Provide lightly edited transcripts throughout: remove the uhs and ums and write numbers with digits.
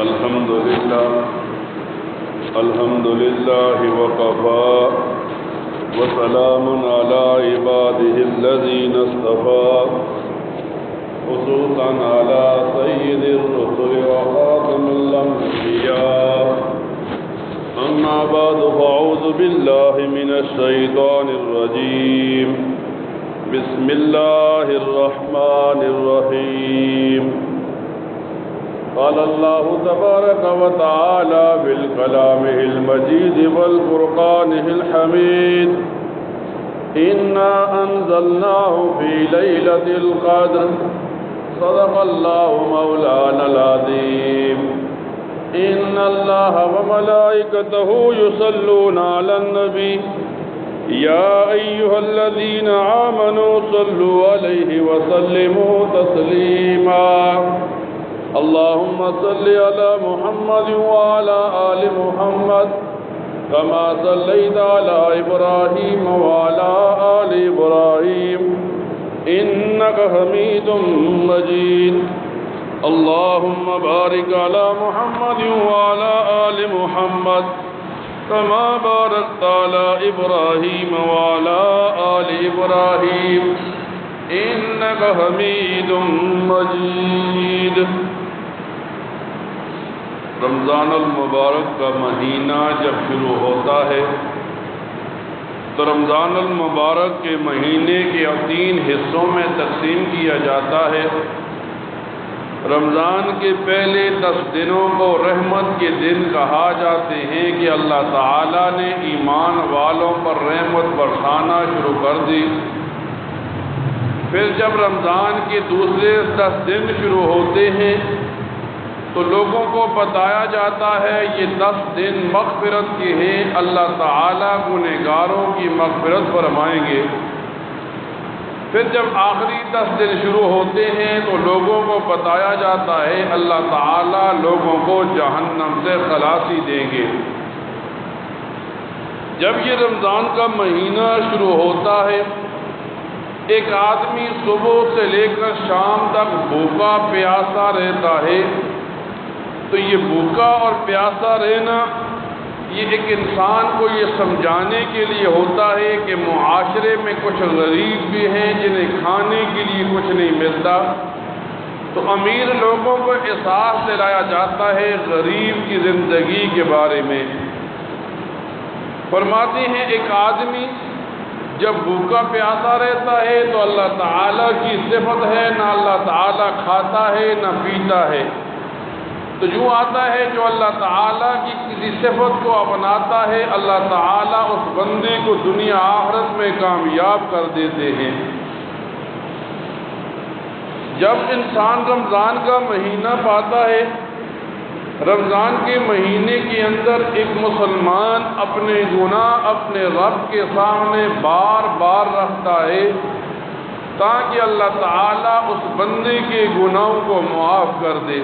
الحمد لله وكفى وسلام على عباده الذين اصطفى خصوصا على سيد الرسل وخاتم الأنبياء أما بعد فأعوذ بالله من الشيطان الرجيم بسم الله الرحمن الرحيم قال الله تبارك وتعالى بالكلامه المجيد والفرقانه الحميد إنا أنزلناه في ليلة القدر صدق الله مولانا العظيم إن الله وملائكته يصلون على النبي يا أيها الذين آمنوا صلوا عليه وسلموا تسليما اللهم صل على محمد وعلى آل محمد كما صليت على إبراهيم وعلى آل إبراهيم إنك حميد مجيد اللهم بارك على محمد وعلى آل محمد كما باركت على إبراهيم وعلى آل إبراهيم إنك حميد مجيد رمضان المبارک کا مہینہ جب شروع ہوتا ہے تو رمضان المبارک کے مہینے کے 3 حصوں میں تقسیم کیا جاتا ہے۔ رمضان کے پہلے 10 دنوں کو رحمت کے دن کہا جاتے ہیں کہ اللہ تعالیٰ نے ایمان والوں پر رحمت برسانا شروع کر دی۔ پھر جب رمضان کے دوسرے 10 دن شروع ہوتے ہیں تو لوگوں کو بتایا جاتا ہے یہ 10 دن مغفرت کے ہیں، اللہ تعالیٰ گنہگاروں کی مغفرت فرمائیں گے۔ پھر جب آخری 10 دن شروع ہوتے ہیں تو لوگوں کو بتایا جاتا ہے اللہ تعالیٰ لوگوں کو جہنم سے خلاصی دیں گے۔ جب یہ رمضان کا مہینہ شروع ہوتا ہے ایک آدمی صبح سے لے کر شام تک بھوکا پیاسا رہتا ہے، تو یہ بھوکا اور پیاسا رہنا یہ ایک انسان کو یہ سمجھانے کے لیے ہوتا ہے کہ معاشرے میں کچھ غریب بھی ہیں جنہیں کھانے کے لیے کچھ نہیں ملتا، تو امیر لوگوں کو احساس دلایا جاتا ہے غریب کی زندگی کے بارے میں۔ فرماتے ہیں ایک آدمی جب بھوکا پیاسا رہتا ہے تو اللہ تعالیٰ کی صفت ہے، نہ اللہ تعالیٰ کھاتا ہے نہ پیتا ہے، تو یوں آتا ہے جو اللہ تعالیٰ کی کسی صفت کو اپناتا ہے اللہ تعالیٰ اس بندے کو دنیا آخرت میں کامیاب کر دیتے ہیں۔ جب انسان رمضان کا مہینہ پاتا ہے، رمضان کے مہینے کے اندر ایک مسلمان اپنے گناہ اپنے رب کے سامنے بار بار رکھتا ہے تاکہ اللہ تعالیٰ اس بندے کے گناہوں کو معاف کر دے۔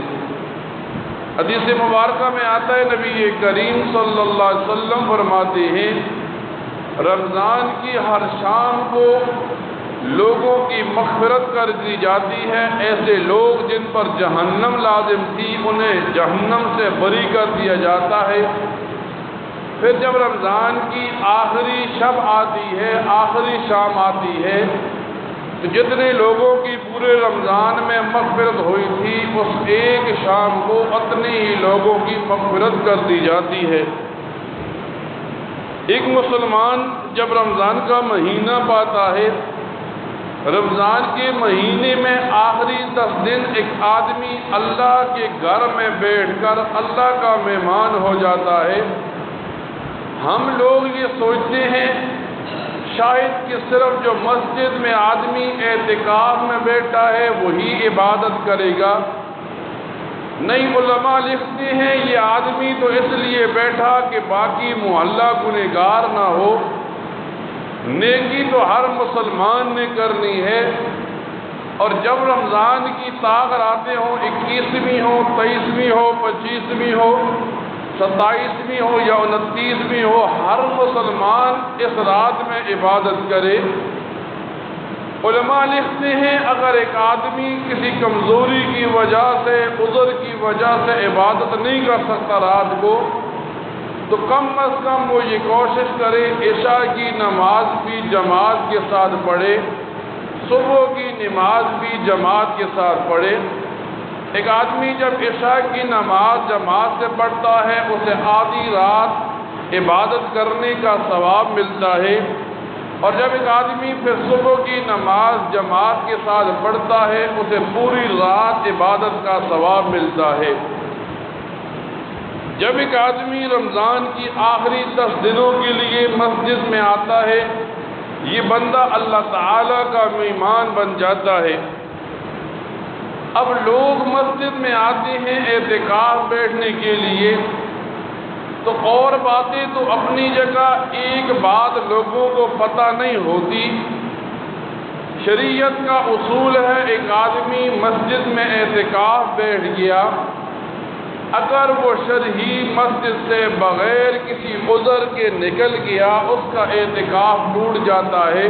حدیث مبارکہ میں آتا ہے نبی کریم صلی اللہ علیہ وسلم فرماتے ہیں رمضان کی ہر شام کو لوگوں کی مغفرت کر دی جاتی ہے، ایسے لوگ جن پر جہنم لازم تھی انہیں جہنم سے بری کر دیا جاتا ہے۔ پھر جب رمضان کی آخری شب آتی ہے، آخری شام آتی ہے، تو جتنے لوگوں کی پورے رمضان میں مغفرت ہوئی تھی اس ایک شام کو اتنے ہی لوگوں کی مغفرت کر دی جاتی ہے۔ ایک مسلمان جب رمضان کا مہینہ پاتا ہے، رمضان کے مہینے میں آخری 10 دن ایک آدمی اللہ کے گھر میں بیٹھ کر اللہ کا مہمان ہو جاتا ہے۔ ہم لوگ یہ سوچتے ہیں شاید کہ صرف جو مسجد میں آدمی اعتکاف میں بیٹھا ہے وہی عبادت کرے گا، نہیں، علماء لکھتے ہیں یہ آدمی تو اس لیے بیٹھا کہ باقی محلہ گنہگار نہ ہو، نیکی تو ہر مسلمان نے کرنی ہے، اور جب رمضان کی طاق راتیں ہوں 21ویں ہو 23ویں ہو 25ویں ہو 27ویں ہو یا 29ویں ہو، ہر مسلمان اس رات میں عبادت کرے۔ علماء لکھتے ہیں اگر ایک آدمی کسی کمزوری کی وجہ سے، عذر کی وجہ سے عبادت نہیں کر سکتا رات کو، تو کم از کم وہ یہ کوشش کرے عشاء کی نماز بھی جماعت کے ساتھ پڑھے، صبح کی نماز بھی جماعت کے ساتھ پڑھے۔ ایک آدمی جب عشاء کی نماز جماعت سے پڑھتا ہے اسے آدھی رات عبادت کرنے کا ثواب ملتا ہے، اور جب ایک آدمی پھر صبح کی نماز جماعت کے ساتھ پڑھتا ہے اسے پوری رات عبادت کا ثواب ملتا ہے۔ جب ایک آدمی رمضان کی آخری 10 دنوں کے لیے مسجد میں آتا ہے، یہ بندہ اللہ تعالیٰ کا مہمان بن جاتا ہے۔ اب لوگ مسجد میں آتے ہیں اعتکاف بیٹھنے کے لیے، تو اور باتیں تو اپنی جگہ، ایک بات لوگوں کو پتہ نہیں ہوتی۔ شریعت کا اصول ہے ایک آدمی مسجد میں اعتکاف بیٹھ گیا، اگر وہ شرعی مسجد سے بغیر کسی عذر کے نکل گیا اس کا اعتکاف ٹوٹ جاتا ہے۔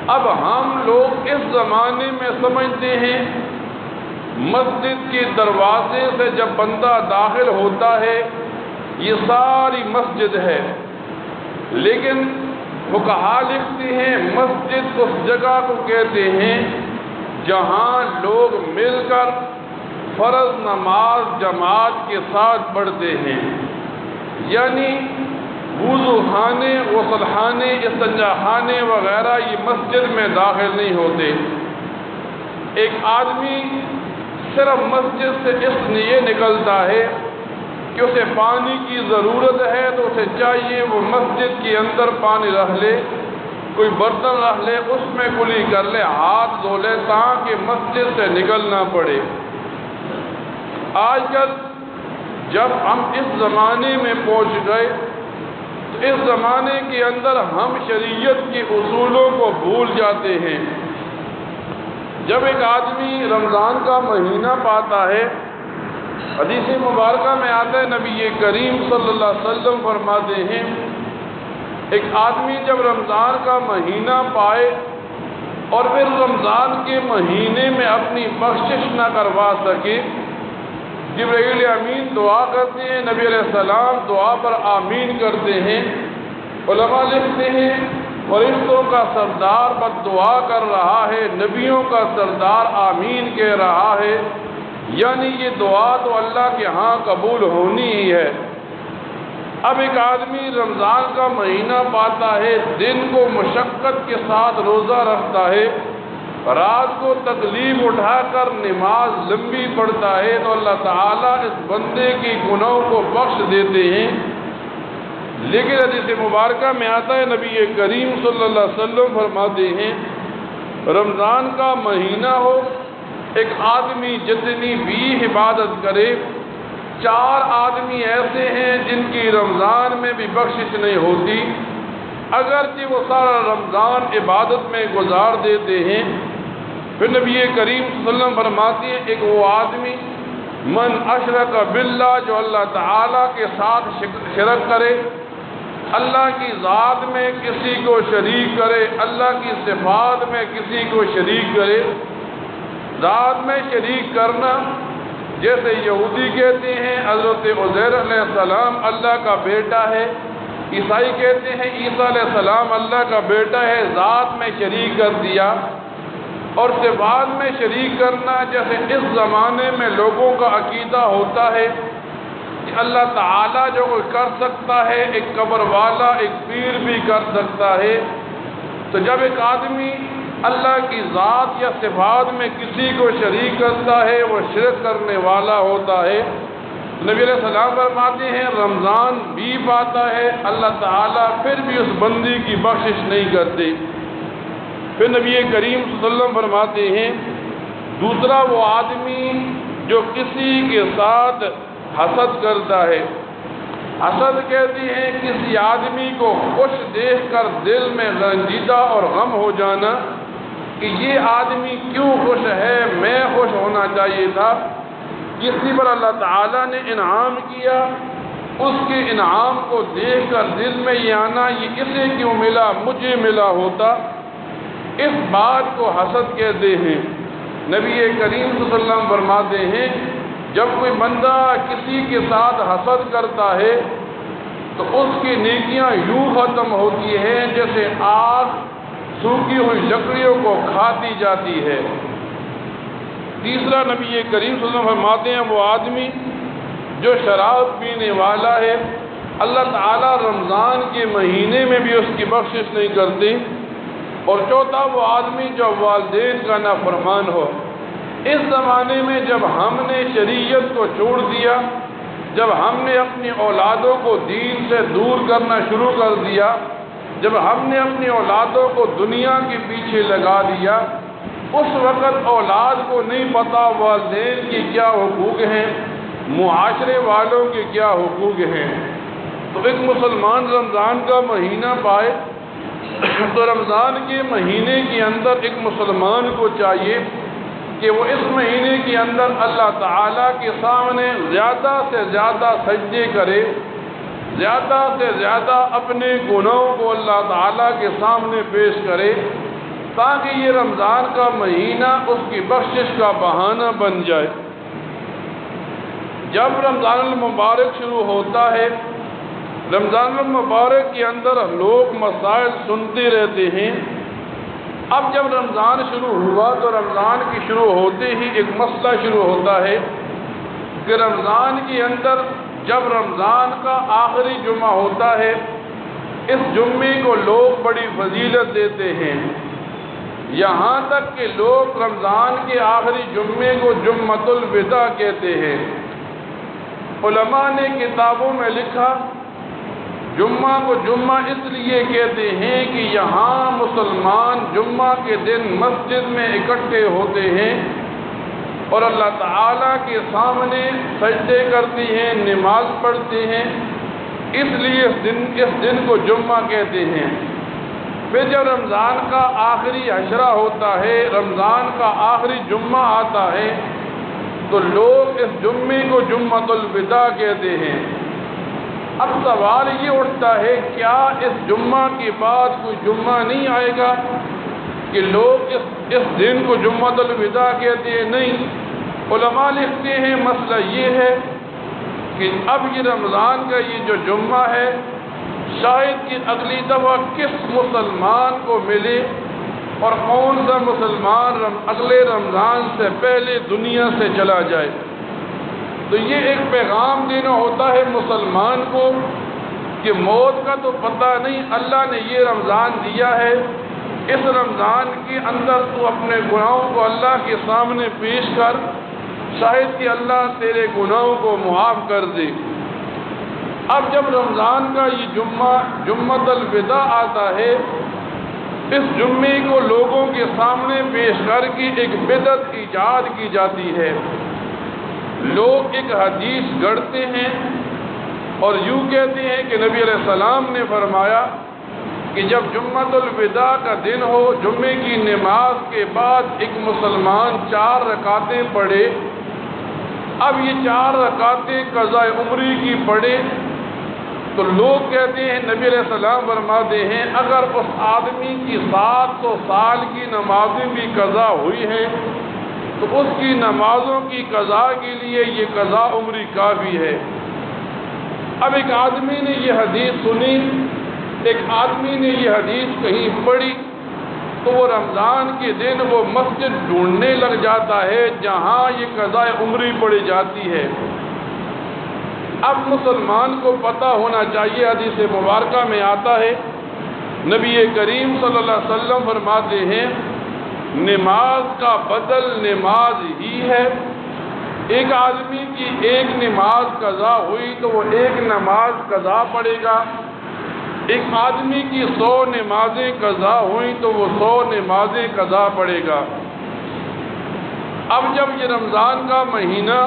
اب ہم لوگ اس زمانے میں سمجھتے ہیں مسجد کے دروازے سے جب بندہ داخل ہوتا ہے یہ ساری مسجد ہے، لیکن فقہا لکھتے ہیں مسجد اس جگہ کو کہتے ہیں جہاں لوگ مل کر فرض نماز جماعت کے ساتھ پڑھتے ہیں، یعنی وضو خانے، غسل خانے، استنجا خانے وغیرہ یہ مسجد میں داخل نہیں ہوتے۔ ایک آدمی صرف مسجد سے اس لیے نکلتا ہے کہ اسے پانی کی ضرورت ہے تو اسے چاہیے وہ مسجد کے اندر پانی رکھ لے، کوئی برتن رکھ لے، اس میں کلی کر لے، ہاتھ دھو لے تاکہ مسجد سے نکلنا پڑے۔ آج کل جب ہم اس زمانے میں پہنچ گئے تو اس زمانے کے اندر ہم شریعت کے اصولوں کو بھول جاتے ہیں۔ جب ایک آدمی رمضان کا مہینہ پاتا ہے، حدیث مبارکہ میں آتا ہے نبی کریم صلی اللہ علیہ وسلم فرماتے ہیں ایک آدمی جب رمضان کا مہینہ پائے اور پھر رمضان کے مہینے میں اپنی بخشش نہ کروا سکے، جبرائیل امین دعا کرتے ہیں، نبی علیہ السلام دعا پر آمین کرتے ہیں۔ علماء لکھتے ہیں فرشتوں کا سردار بد دعا کر رہا ہے، نبیوں کا سردار آمین کہہ رہا ہے، یعنی یہ دعا تو اللہ کے ہاں قبول ہونی ہی ہے۔ اب ایک آدمی رمضان کا مہینہ پاتا ہے، دن کو مشقت کے ساتھ روزہ رکھتا ہے، رات کو تکلیف اٹھا کر نماز لمبی پڑھتا ہے، تو اللہ تعالیٰ اس بندے کی گناہوں کو بخش دیتے ہیں۔ لیکن حدیث مبارکہ میں آتا ہے نبی کریم صلی اللہ علیہ وسلم فرماتے ہیں رمضان کا مہینہ ہو، ایک آدمی جتنی بھی عبادت کرے، 4 آدمی ایسے ہیں جن کی رمضان میں بھی بخشش نہیں ہوتی، اگرچہ وہ سارا رمضان عبادت میں گزار دیتے ہیں۔ پھر نبی کریم صلی اللہ علیہ وسلم فرماتے ہیں ایک وہ آدمی من اشرک باللہ، جو اللہ تعالیٰ کے ساتھ شرک کرے، اللہ کی ذات میں کسی کو شریک کرے، اللہ کی صفات میں کسی کو شریک کرے۔ ذات میں شریک کرنا، جیسے یہودی کہتے ہیں حضرت عزیر علیہ السلام اللہ کا بیٹا ہے، عیسائی کہتے ہیں عیسیٰ علیہ السلام اللہ کا بیٹا ہے، ذات میں شریک کر دیا۔ اور صفات میں شریک کرنا، جیسے اس زمانے میں لوگوں کا عقیدہ ہوتا ہے کہ اللہ تعالیٰ جو کوئی کر سکتا ہے، ایک قبر والا، ایک پیر بھی کر سکتا ہے، تو جب ایک آدمی اللہ کی ذات یا صفات میں کسی کو شریک کرتا ہے وہ شرک کرنے والا ہوتا ہے۔ نبی علیہ السلام فرماتے ہیں رمضان بھی پاتا ہے، اللہ تعالیٰ پھر بھی اس بندی کی بخشش نہیں کرتے۔ پھر نبی کریم صلی اللہ علیہ وسلم فرماتے ہیں دوسرا وہ آدمی جو کسی کے ساتھ حسد کرتا ہے۔ حسد کہتی ہیں کسی آدمی کو خوش دیکھ کر دل میں رنجیدہ اور غم ہو جانا کہ یہ آدمی کیوں خوش ہے، میں خوش ہونا چاہیے تھا۔ کسی پر اللہ تعالیٰ نے انعام کیا، اس کے انعام کو دیکھ کر دل میں یہ آنا یہ اسے کیوں ملا، مجھے ملا ہوتا۔ اس بات کو حسد کہتے ہیں۔ نبی کریم صلی اللہ علیہ وسلم فرماتے ہیں جب کوئی بندہ کسی کے ساتھ حسد کرتا ہے تو اس کی نیکیاں یوں ختم ہوتی ہیں جیسے آگ سوکھی ہوئی لکڑیوں کو کھاتی جاتی ہے۔ تیسرا نبی کریم صلی اللہ علیہ وسلم فرماتے ہیں وہ آدمی جو شراب پینے والا ہے اللہ تعالیٰ رمضان کے مہینے میں بھی اس کی بخشش نہیں کرتی۔ اور چوتھا وہ آدمی جو والدین کا نافرمان ہو۔ اس زمانے میں جب ہم نے شریعت کو چھوڑ دیا، جب ہم نے اپنی اولادوں کو دین سے دور کرنا شروع کر دیا، جب ہم نے اپنی اولادوں کو دنیا کے پیچھے لگا دیا، اس وقت اولاد کو نہیں پتہ والدین کی کیا حقوق ہیں، معاشرے والوں کے کیا حقوق ہیں۔ تو ایک مسلمان رمضان کا مہینہ پائے تو رمضان کے مہینے کے اندر ایک مسلمان کو چاہیے کہ وہ اس مہینے کے اندر اللہ تعالیٰ کے سامنے زیادہ سے زیادہ سجدے کرے، زیادہ سے زیادہ اپنے گناہوں کو اللہ تعالیٰ کے سامنے پیش کرے، تاکہ یہ رمضان کا مہینہ اس کی بخشش کا بہانہ بن جائے۔ جب رمضان المبارک شروع ہوتا ہے، رمضان المبارک کے اندر لوگ مسائل سنتے رہتے ہیں۔ اب جب رمضان شروع ہوا تو رمضان کی شروع ہوتے ہی ایک مسئلہ شروع ہوتا ہے کہ رمضان کے اندر جب رمضان کا آخری جمعہ ہوتا ہے، اس جمعے کو لوگ بڑی فضیلت دیتے ہیں، یہاں تک کہ لوگ رمضان کے آخری جمعے کو جمعۃ الوداع کہتے ہیں۔ علماء نے کتابوں میں لکھا جمعہ کو جمعہ اس لیے کہتے ہیں کہ یہاں مسلمان جمعہ کے دن مسجد میں اکٹھے ہوتے ہیں اور اللہ تعالیٰ کے سامنے سجدے کرتے ہیں، نماز پڑھتے ہیں، اس لیے اس دن کو جمعہ کہتے ہیں۔ پھر جب رمضان کا آخری عشرہ ہوتا ہے، رمضان کا آخری جمعہ آتا ہے تو لوگ اس جمعے کو جمعۃ الوداع کہتے ہیں۔ اب سوال یہ اٹھتا ہے کیا اس جمعہ کے بعد کوئی جمعہ نہیں آئے گا کہ لوگ اس دن کو جمعۃ الوداع کہتے ہیں؟ نہیں، علماء لکھتے ہیں مسئلہ یہ ہے کہ اب یہ رمضان کا یہ جو جمعہ ہے شاید کہ اگلی دفعہ کس مسلمان کو ملے اور کون سا مسلمان اگلے رمضان سے پہلے دنیا سے چلا جائے۔ تو یہ ایک پیغام دینا ہوتا ہے مسلمان کو کہ موت کا تو پتہ نہیں، اللہ نے یہ رمضان دیا ہے، اس رمضان کے اندر تو اپنے گناہوں کو اللہ کے سامنے پیش کر، شاید کہ اللہ تیرے گناہوں کو معاف کر دے۔ اب جب رمضان کا یہ جمعۃ الوداع آتا ہے، اس جمعے کو لوگوں کے سامنے پیش کر کے ایک بدعت ایجاد کی جاتی ہے۔ لوگ ایک حدیث گڑھتے ہیں اور یوں کہتے ہیں کہ نبی علیہ السلام نے فرمایا کہ جب جمعۃ الوداع کا دن ہو، جمعے کی نماز کے بعد ایک مسلمان 4 رکعتیں پڑھے۔ اب یہ 4 رکعتیں قضاء عمری کی پڑھے تو لوگ کہتے ہیں، نبی علیہ السلام فرماتے ہیں اگر اس آدمی کی 700 سال کی نمازیں بھی قضا ہوئی ہیں تو اس کی نمازوں کی قضا کے لیے یہ قضا عمری کافی ہے۔ اب ایک آدمی نے یہ حدیث سنی، ایک آدمی نے یہ حدیث کہیں پڑھی تو وہ رمضان کے دن وہ مسجد ڈھونڈنے لگ جاتا ہے جہاں یہ قضا عمری پڑھی جاتی ہے۔ اب مسلمان کو پتہ ہونا چاہیے، حدیث مبارکہ میں آتا ہے نبی کریم صلی اللہ علیہ وسلم فرماتے ہیں نماز کا بدل نماز ہی ہے۔ ایک آدمی کی ایک نماز قضا ہوئی تو وہ ایک نماز قضا پڑھے گا، ایک آدمی کی 100 نمازیں قضا ہوئیں تو وہ 100 نمازیں قضا پڑھے گا۔ اب جب یہ رمضان کا مہینہ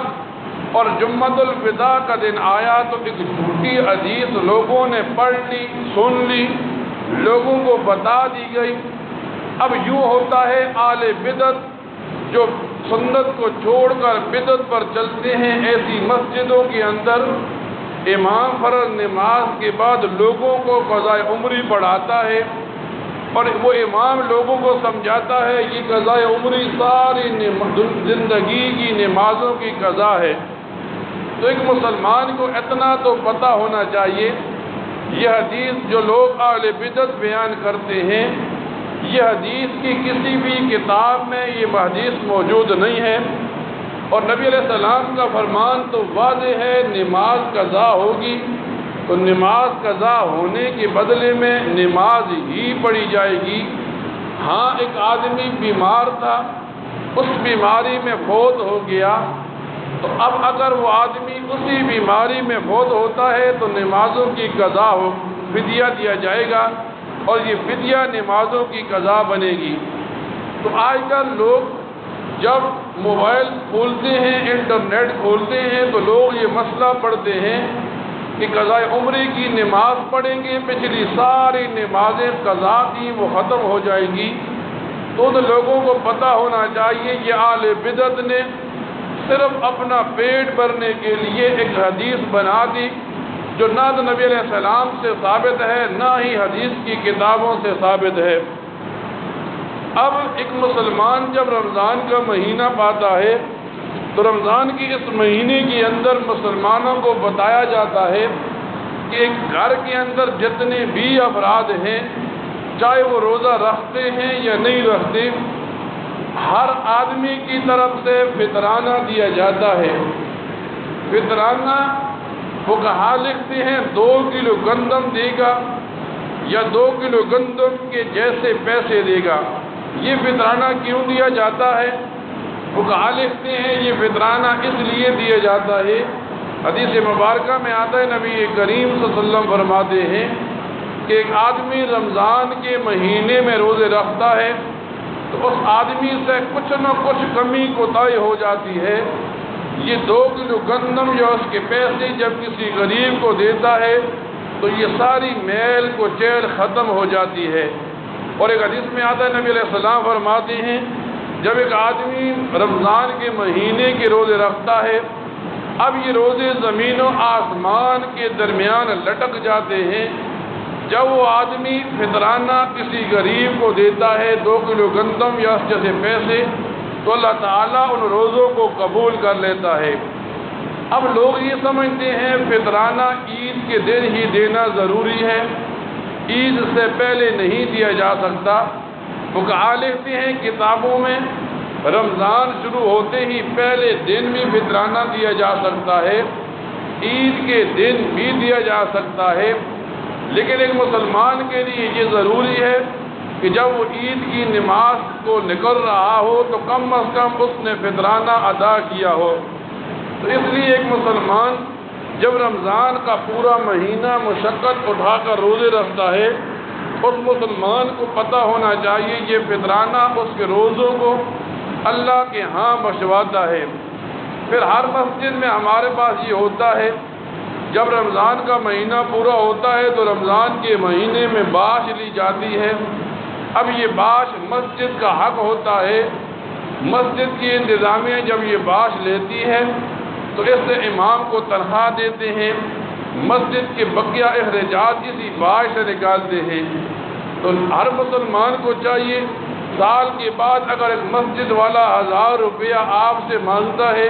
اور جمعۃ الوداع کا دن آیا تو ایک جھوٹی حدیث لوگوں نے پڑھ لی، سن لی، لوگوں کو بتا دی گئی۔ اب یوں ہوتا ہے اہل بدعت جو سنت کو چھوڑ کر بدعت پر چلتے ہیں، ایسی مسجدوں کے اندر امام فرض نماز کے بعد لوگوں کو قضاء عمری پڑھاتا ہے اور وہ امام لوگوں کو سمجھاتا ہے یہ قضاء عمری ساری زندگی کی نمازوں کی قضا ہے۔ تو ایک مسلمان کو اتنا تو پتہ ہونا چاہیے، یہ حدیث جو لوگ اہل بدعت بیان کرتے ہیں، یہ حدیث کی کسی بھی کتاب میں یہ حدیث موجود نہیں ہے، اور نبی علیہ السلام کا فرمان تو واضح ہے نماز قضا ہوگی، تو نماز قضا ہونے کے بدلے میں نماز ہی پڑھی جائے گی۔ ہاں ایک آدمی بیمار تھا، اس بیماری میں فوت ہو گیا، تو اب اگر وہ آدمی اسی بیماری میں فوت ہوتا ہے تو نمازوں کی قضا ہو، فدیہ دیا جائے گا، اور یہ فدیہ نمازوں کی قضا بنے گی۔ تو آج کل لوگ جب موبائل کھولتے ہیں، انٹرنیٹ کھولتے ہیں، تو لوگ یہ مسئلہ پڑھتے ہیں کہ قضاء عمری کی نماز پڑھیں گے، پچھلی ساری نمازیں قضا تھیں وہ ختم ہو جائیں گی۔ تو لوگوں کو پتہ ہونا چاہیے یہ اہل بدعت نے صرف اپنا پیٹ بھرنے کے لیے ایک حدیث بنا دی جو نہ تو نبی علیہ السلام سے ثابت ہے، نہ ہی حدیث کی کتابوں سے ثابت ہے۔ اب ایک مسلمان جب رمضان کا مہینہ پاتا ہے تو رمضان کی اس مہینے کے اندر مسلمانوں کو بتایا جاتا ہے کہ ایک گھر کے اندر جتنے بھی افراد ہیں، چاہے وہ روزہ رکھتے ہیں یا نہیں رکھتے، ہر آدمی کی طرف سے فطرانہ دیا جاتا ہے۔ فطرانہ فقہا لکھتے ہیں 2 کلو گندم دے گا یا 2 کلو گندم کے جیسے پیسے دے گا۔ یہ فطرانہ کیوں دیا جاتا ہے؟ فقہا لکھتے ہیں یہ فطرانہ اس لیے دیا جاتا ہے، حدیث مبارکہ میں آتا ہے نبی کریم صلی اللہ علیہ وسلم فرماتے ہیں کہ ایک آدمی رمضان کے مہینے میں روزے رکھتا ہے تو اس آدمی سے کچھ نہ کچھ کمی کوتاہی ہو جاتی ہے۔ یہ 2 کلو گندم یا اس کے پیسے جب کسی غریب کو دیتا ہے تو یہ ساری میل کو چیل ختم ہو جاتی ہے۔ اور ایک حدیث میں آتا ہے نبی علیہ السلام فرماتے ہیں جب ایک آدمی رمضان کے مہینے کے روزے رکھتا ہے، اب یہ روزے زمین و آسمان کے درمیان لٹک جاتے ہیں، جب وہ آدمی فطرانہ کسی غریب کو دیتا ہے 2 کلو گندم یا اس جیسے پیسے، تو اللہ تعالیٰ ان روزوں کو قبول کر لیتا ہے۔ اب لوگ یہ سمجھتے ہیں فطرانہ عید کے دن ہی دینا ضروری ہے، عید سے پہلے نہیں دیا جا سکتا۔ فقہا لکھتے ہیں کتابوں میں رمضان شروع ہوتے ہی پہلے دن بھی فطرانہ دیا جا سکتا ہے، عید کے دن بھی دیا جا سکتا ہے، لیکن ایک مسلمان کے لیے یہ ضروری ہے کہ جب وہ عید کی نماز کو نکل رہا ہو تو کم از کم اس نے فطرانہ ادا کیا ہو۔ تو اس لیے ایک مسلمان جب رمضان کا پورا مہینہ مشقت اٹھا کر روزے رکھتا ہے، اس مسلمان کو پتہ ہونا چاہیے یہ فطرانہ اس کے روزوں کو اللہ کے ہاں مشواتا ہے۔ پھر ہر مسجد میں ہمارے پاس یہ ہوتا ہے جب رمضان کا مہینہ پورا ہوتا ہے تو رمضان کے مہینے میں باش لی جاتی ہے۔ اب یہ باش مسجد کا حق ہوتا ہے، مسجد کی انتظامیہ جب یہ باش لیتی ہے تو اس سے امام کو تنخواہ دیتے ہیں، مسجد کے بقیہ اخراجات اسی باش سے نکالتے ہیں۔ تو ہر مسلمان کو چاہیے سال کے بعد اگر ایک مسجد والا 1000 روپیہ آپ سے مانگتا ہے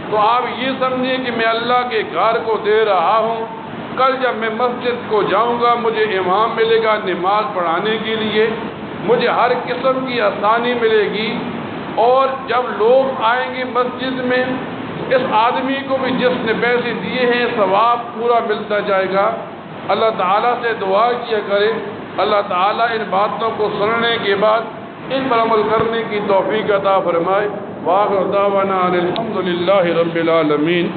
تو آپ یہ سمجھیں کہ میں اللہ کے گھر کو دے رہا ہوں، کل جب میں مسجد کو جاؤں گا مجھے امام ملے گا نماز پڑھانے کے لیے، مجھے ہر قسم کی آسانی ملے گی، اور جب لوگ آئیں گے مسجد میں اس آدمی کو بھی جس نے پیسے دیے ہیں ثواب پورا ملتا جائے گا۔ اللہ تعالیٰ سے دعا کیا کرے اللہ تعالیٰ ان باتوں کو سننے کے بعد ان پر عمل کرنے کی توفیق عطا فرمائے۔ وآخر دعوانا الحمد للہ رب العالمین۔